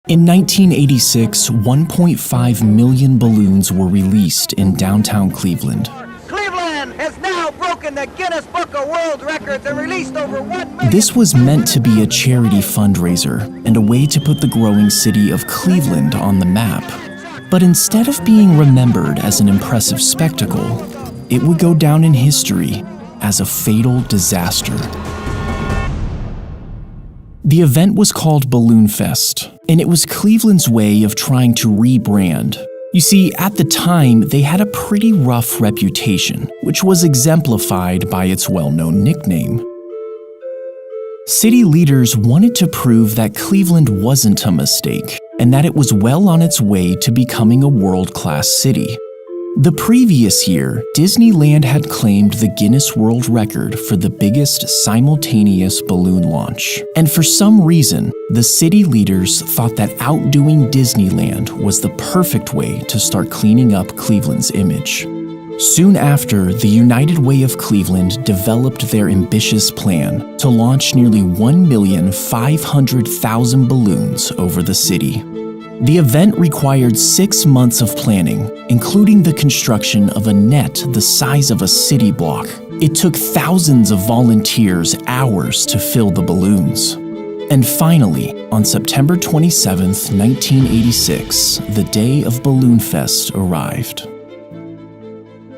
In 1986, 1.5 million balloons were released in downtown Cleveland. Cleveland has now broken the Guinness Book of World Records and released over 1 million. This was meant to be a charity fundraiser and a way to put the growing city of Cleveland on the map. But instead of being remembered as an impressive spectacle, it would go down in history as a fatal disaster. The event was called Balloonfest, and it was Cleveland's way of trying to rebrand. You see, at the time, they had a pretty rough reputation, which was exemplified by its well-known nickname. City leaders wanted to prove that Cleveland wasn't a mistake, and that it was well on its way to becoming a world-class city. The previous year, Disneyland had claimed the Guinness World Record for the biggest simultaneous balloon launch. And for some reason, the city leaders thought that outdoing Disneyland was the perfect way to start cleaning up Cleveland's image. Soon after, the United Way of Cleveland developed their ambitious plan to launch nearly 1,500,000 balloons over the city. The event required 6 months of planning, including the construction of a net the size of a city block. It took thousands of volunteers hours to fill the balloons. And finally, on September 27, 1986, the day of Balloonfest arrived.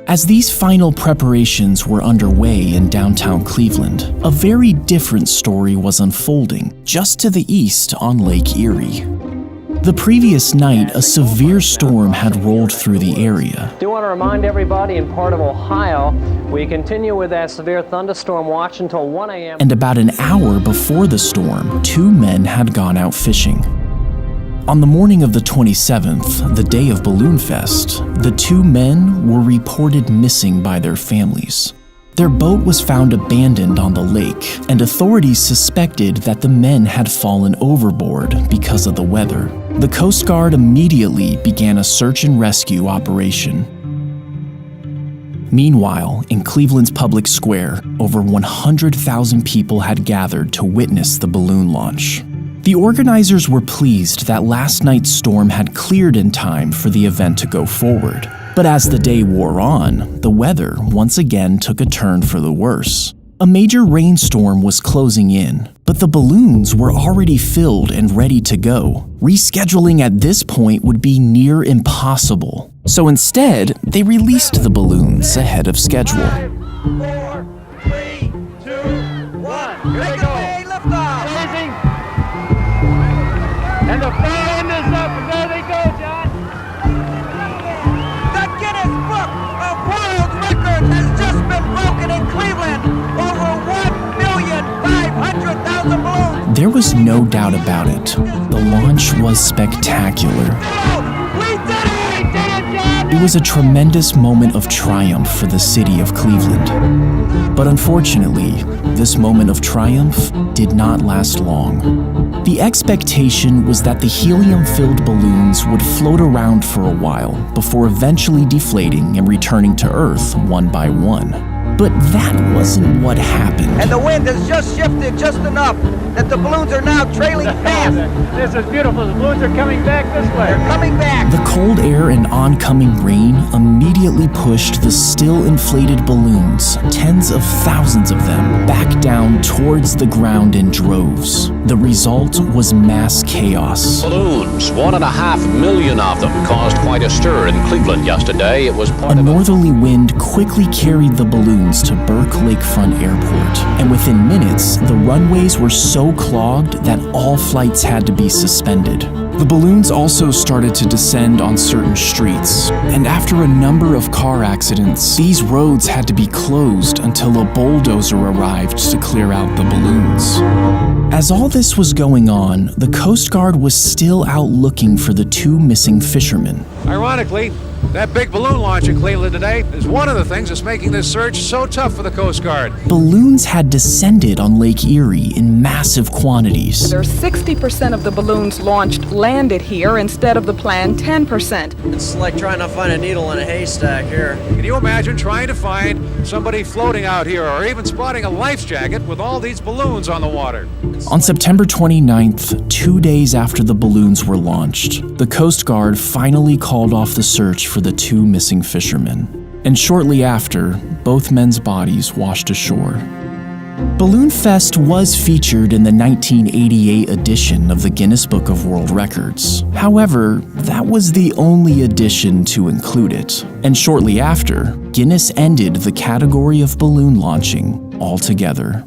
As these final preparations were underway in downtown Cleveland, a very different story was unfolding just to the east on Lake Erie. The previous night, a severe storm had rolled through the area. I do want to remind everybody in part of Ohio, we continue with that severe thunderstorm watch until 1 a.m. And about an hour before the storm, 2 men had gone out fishing. On the morning of the 27th, the day of Balloonfest, the 2 men were reported missing by their families. Their boat was found abandoned on the lake, and authorities suspected that the men had fallen overboard because of the weather. The Coast Guard immediately began a search and rescue operation. Meanwhile, in Cleveland's public square, over 100,000 people had gathered to witness the balloon launch. The organizers were pleased that last night's storm had cleared in time for the event to go forward. But as the day wore on, the weather once again took a turn for the worse. A major rainstorm was closing in, but the balloons were already filled and ready to go. Rescheduling at this point would be near impossible. So instead, they released the balloons ahead of schedule. 5, 4, 3, 2, 1. Here we go. Lift off. Amazing. And the fan is up, and there they go, John. The Guinness Book of World Records has just been broken in Cleveland. Over 1,500,000 balloons. There was no doubt about it. The launch was spectacular. We did it! It was a tremendous moment of triumph for the city of Cleveland. But unfortunately, this moment of triumph did not last long. The expectation was that the helium-filled balloons would float around for a while before eventually deflating and returning to Earth one by one. But that wasn't what happened. And the wind has just shifted just enough that the balloons are now trailing fast. This is beautiful. The balloons are coming back this way. They're coming back. The cold air and oncoming rain immediately pushed the still inflated balloons, tens of thousands of them, back down towards the ground in droves. The result was mass chaos. Balloons, 1.5 million of them, caused quite a stir in Cleveland yesterday. It was part A of northerly wind quickly carried the balloons to Burke Lakefront Airport, and within minutes, the runways were so clogged that all flights had to be suspended. The balloons also started to descend on certain streets, and after a number of car accidents, these roads had to be closed until a bulldozer arrived to clear out the balloons. As all this was going on, the Coast Guard was still out looking for the 2 missing fishermen. Ironically, That big balloon launch in Cleveland today is one of the things that's making this search so tough for the Coast Guard. Balloons had descended on Lake Erie in massive quantities. There's 60% of the balloons launched landed here instead of the planned 10%. It's like trying to find a needle in a haystack here. Can you imagine trying to find somebody floating out here or even spotting a life jacket with all these balloons on the water? On September 29th, 2 days after the balloons were launched, the Coast Guard finally called off the search for the 2 missing fishermen. And shortly after, both men's bodies washed ashore. Balloonfest was featured in the 1988 edition of the Guinness Book of World Records. However, that was the only edition to include it. And shortly after, Guinness ended the category of balloon launching altogether.